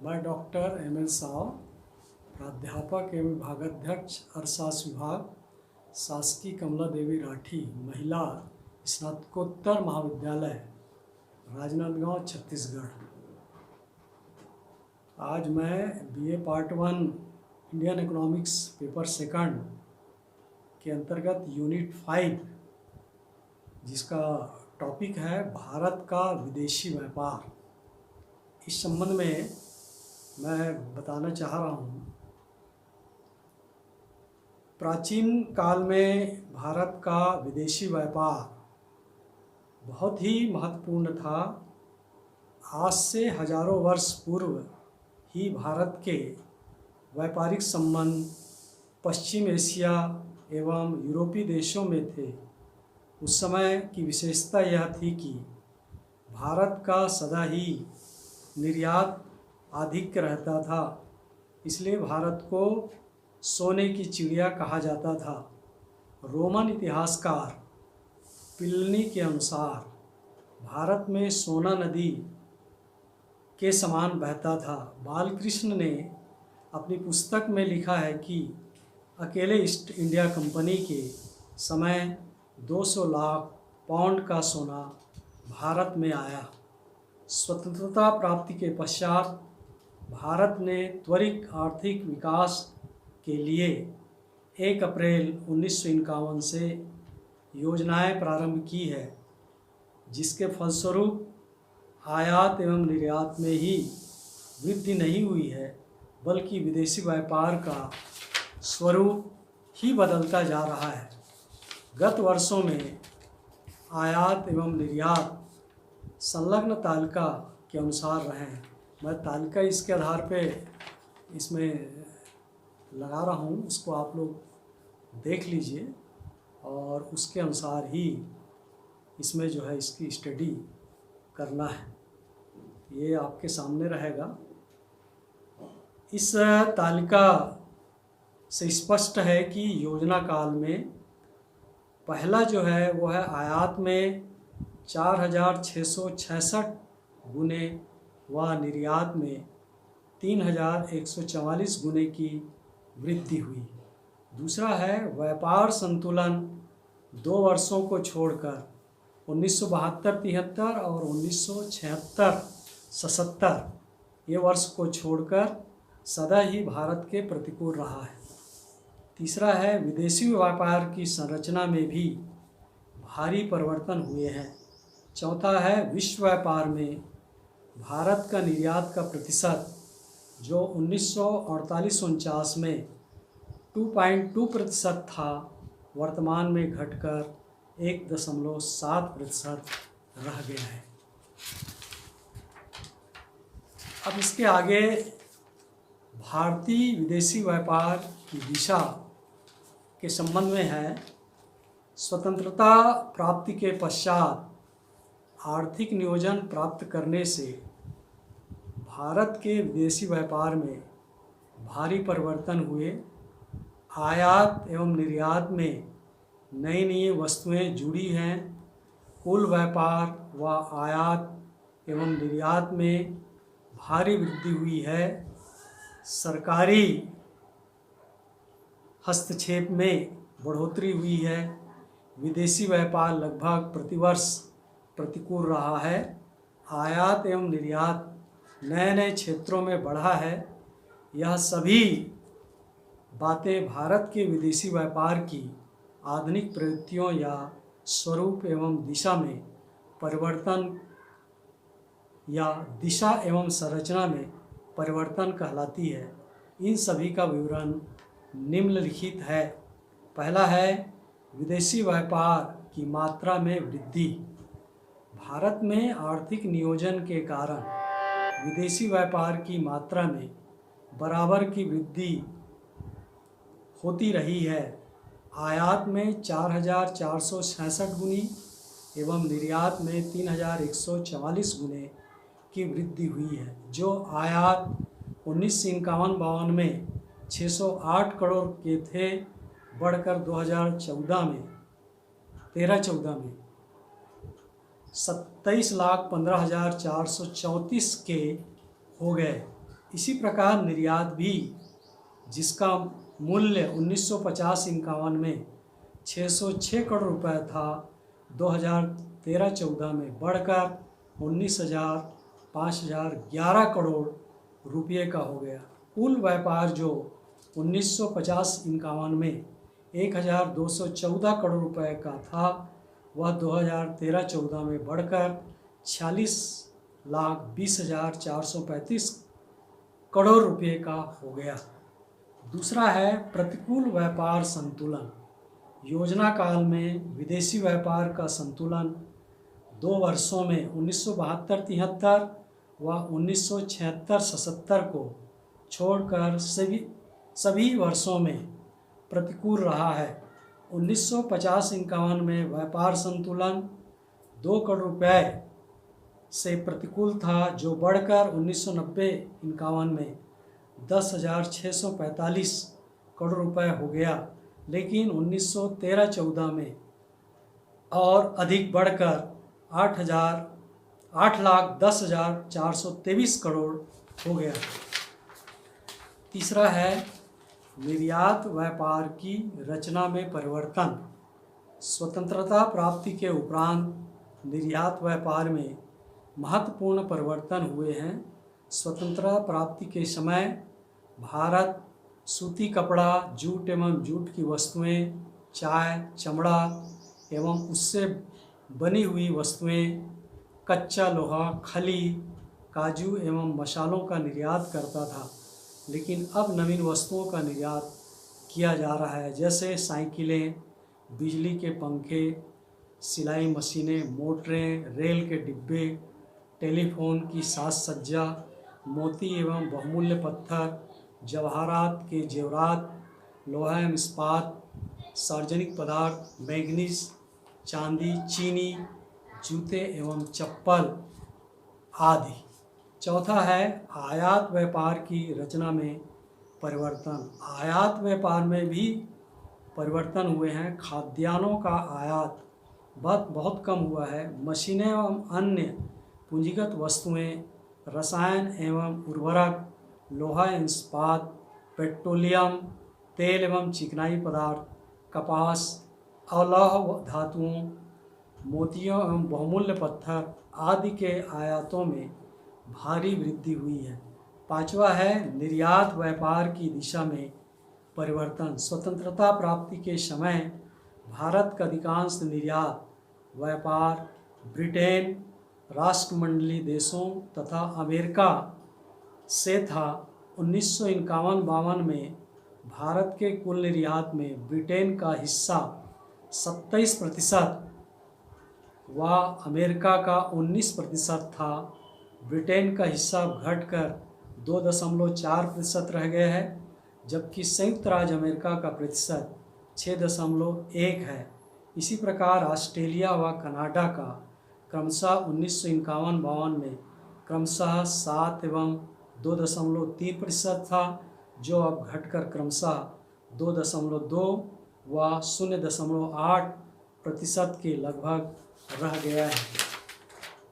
मैं doctor M L Sao, प्राध्यापक एवं विभागाध्यक्ष अर्थशास्त्र विभाग, शासकीय कमला देवी राठी महिला स्नातकोत्तर महाविद्यालय, राजनांदगांव, छत्तीसगढ़। आज मैं BA part 1 Indian economics paper second के अंतर्गत यूनिट 5, जिसका टॉपिक है भारत का विदेशी व्यापार, इस संबंध में मैं बताना चाह रहा हूँ। प्राचीन काल में भारत का विदेशी व्यापार बहुत ही महत्वपूर्ण था। आज से हजारों वर्ष पूर्व ही भारत के व्यापारिक संबंध पश्चिम एशिया एवं यूरोपीय देशों में थे। उस समय की विशेषता यह थी कि भारत का सदा ही निर्यात अधिक रहता था, इसलिए भारत को सोने की चिड़िया कहा जाता था। रोमन इतिहासकार प्लिनी के अनुसार भारत में सोना नदी के समान बहता था। बालकृष्ण ने अपनी पुस्तक में लिखा है कि अकेले ईस्ट इंडिया कंपनी के समय 200 लाख पाउंड का सोना भारत में आया। स्वतंत्रता प्राप्ति के पश्चात भारत ने त्वरित आर्थिक विकास के लिए 1 अप्रैल 1951 से योजनाएं प्रारंभ की है, जिसके फलस्वरूप आयात एवं निर्यात में ही वृद्धि नहीं हुई है, बल्कि विदेशी व्यापार का स्वरूप ही बदलता जा रहा है। गत वर्षों में आयात एवं निर्यात संलग्न तालिका के अनुसार रहे हैं। मैं तालिका इसके आधार पे इसमें लगा रहा हूँ, उसको आप लोग देख लीजिए और उसके अनुसार ही इसमें जो है इसकी स्टडी करना है। ये आपके सामने रहेगा। इस तालिका से स्पष्ट है कि योजना काल में पहला जो है वो है आयात में 4666 गुने व निर्यात में 3144 गुने की वृद्धि हुई। दूसरा है व्यापार संतुलन 2 वर्षों को छोड़कर 1972-73 और 1976-77 ये वर्ष को छोड़कर सदा ही भारत के प्रतिकूल रहा है। तीसरा है विदेशी व्यापार की संरचना में भी भारी परिवर्तन हुए हैं। चौथा है विश्व व्यापार में भारत का निर्यात का प्रतिशत जो 1948-49 में 2.2% था, वर्तमान में घटकर 1.7% रह गया है। अब इसके आगे भारतीय विदेशी व्यापार की दिशा के संबंध में है। स्वतंत्रता प्राप्ति के पश्चात आर्थिक नियोजन प्राप्त करने से भारत के विदेशी व्यापार में भारी परिवर्तन हुए। आयात एवं निर्यात में नई नई वस्तुएं जुड़ी हैं। कुल व्यापार व आयात एवं निर्यात में भारी वृद्धि हुई है। सरकारी हस्तक्षेप में बढ़ोतरी हुई है। विदेशी व्यापार लगभग प्रतिवर्ष प्रतिकूल रहा है। आयात एवं निर्यात नए नए क्षेत्रों में बढ़ा है। यह सभी बातें भारत के विदेशी व्यापार की आधुनिक प्रवृत्तियों या स्वरूप एवं दिशा में परिवर्तन या दिशा एवं संरचना में परिवर्तन कहलाती है। इन सभी का विवरण निम्नलिखित है। पहला है विदेशी व्यापार की मात्रा में वृद्धि। भारत में आर्थिक नियोजन के कारण विदेशी व्यापार की मात्रा में बराबर की वृद्धि होती रही है। आयात में 4466 गुनी एवं निर्यात में 3144 गुने की वृद्धि हुई है। जो आयात 1951-52 में 608 करोड़ के थे, बढ़कर 2014 में 13-14 में 27,15,434 के हो गए। इसी प्रकार निर्यात भी, जिसका मूल्य 1950-51 में 606 करोड़ रुपए था, 2013-14 में बढ़कर 19,000 करोड़ रुपये का हो गया। कुल व्यापार जो 1950-51 में 1,214 करोड़ रुपए का था, वह 2013-14 में बढ़कर 46,20,435 करोड़ रुपये का हो गया। दूसरा है प्रतिकूल व्यापार संतुलन। योजना काल में विदेशी व्यापार का संतुलन 2 वर्षों में 1972-73 व 1976-77 को छोड़कर सभी वर्षों में प्रतिकूल रहा है। 1950-51 में व्यापार संतुलन 2 करोड़ रुपए से प्रतिकूल था, जो बढ़कर 1990-51 में 10,645 करोड़ रुपए हो गया, लेकिन 1913-14 में और अधिक बढ़कर 8,10,423 करोड़ हो गया। तीसरा है निर्यात व्यापार की रचना में परिवर्तन। स्वतंत्रता प्राप्ति के उपरांत निर्यात व्यापार में महत्वपूर्ण परिवर्तन हुए हैं। स्वतंत्रता प्राप्ति के समय भारत सूती कपड़ा, जूट एवं जूट की वस्तुएं, चाय, चमड़ा एवं उससे बनी हुई वस्तुएं, कच्चा लोहा, खली, काजू एवं मसालों का निर्यात करता था। लेकिन अब नवीन वस्तुओं का निर्यात किया जा रहा है, जैसे साइकिलें, बिजली के पंखे, सिलाई मशीनें, मोटरें, रेल के डिब्बे, टेलीफोन की साज सज्जा, मोती एवं बहुमूल्य पत्थर, जवाहरात के जेवरात, लोहा एवं इस्पात, सार्वजनिक पदार्थ, मैग्नीज, चांदी, चीनी, जूते एवं चप्पल आदि। चौथा है आयात व्यापार की रचना में परिवर्तन। आयात व्यापार में भी परिवर्तन हुए हैं। खाद्यान्नों का आयात बहुत कम हुआ है। मशीनें एवं अन्य पूंजीगत वस्तुएं, रसायन एवं उर्वरक, लोहा एवं इस्पात, पेट्रोलियम, तेल एवं चिकनाई पदार्थ, कपास, अवलौह धातुओं, मोतियों एवं बहुमूल्य पत्थर आदि के आयातों में भारी वृद्धि हुई है। पांचवा है निर्यात व्यापार की दिशा में परिवर्तन। स्वतंत्रता प्राप्ति के समय भारत का अधिकांश निर्यात व्यापार ब्रिटेन, राष्ट्रमंडलीय देशों तथा अमेरिका से था। 1951-52 में भारत के कुल निर्यात में ब्रिटेन का हिस्सा 27% व अमेरिका का 19% था। ब्रिटेन का हिस्सा घटकर 2.4% रह गया है, जबकि संयुक्त राज्य अमेरिका का प्रतिशत 6.1 है। इसी प्रकार ऑस्ट्रेलिया व कनाडा का क्रमशः 1951-52 में क्रमशः 7 एवं 2.3% था, जो अब घटकर क्रमशः 2.2 व 0.8% के लगभग रह गया है।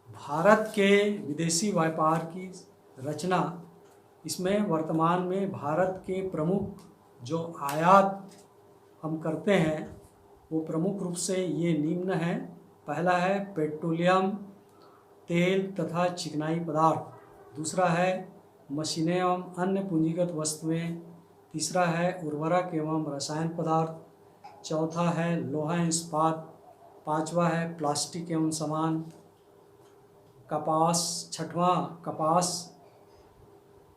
भारत के विदेशी व्यापार की रचना, इसमें वर्तमान में भारत के प्रमुख जो आयात हम करते हैं वो प्रमुख रूप से ये निम्न हैं। पहला है पेट्रोलियम, तेल तथा चिकनाई पदार्थ। दूसरा है मशीनें एवं अन्य पूंजीगत वस्तुएं। तीसरा है उर्वरक एवं रसायन पदार्थ। चौथा है लोहा एवं इस्पात। पांचवा है प्लास्टिक एवं सामान, कपास। छठवां कपास,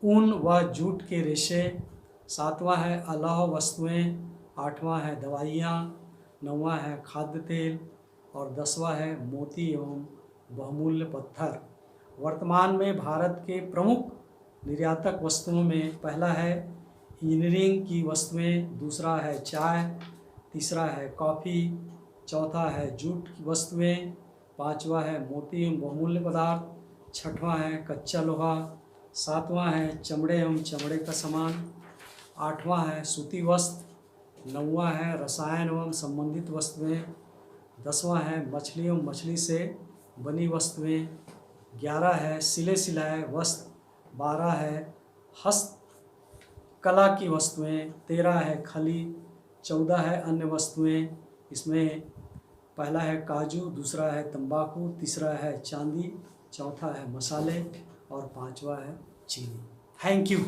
ऊन व जूट के रेशे। सातवां है अलौह वस्तुएं। आठवां है दवाइयाँ। नौवां है खाद्य तेल और 10वां है मोती एवं बहुमूल्य पत्थर। वर्तमान में भारत के प्रमुख निर्यातक वस्तुओं में पहला है इंजीनियरिंग की वस्तुएं, दूसरा है चाय, तीसरा है कॉफ़ी, चौथा है जूट की वस्तुएं, पांचवा है मोती एवं बहुमूल्य पदार्थ, छठवां है कच्चा लोहा, सातवां है चमड़े एवं चमड़े का सामान, आठवां है सूती वस्त्र, नौवां है रसायन एवं संबंधित वस्तुएं, 10वां है मछली एवं मछली से बनी वस्तुएं, 11 है सिले सिलाए वस्त्र, 12 है हस्त कला की वस्तुएं, 13 है खली, 14 है अन्य वस्तुएं। इसमें पहला है काजू, दूसरा है तंबाकू, तीसरा है चांदी, चौथा है मसाले और पांचवा है चीनी। Thank you.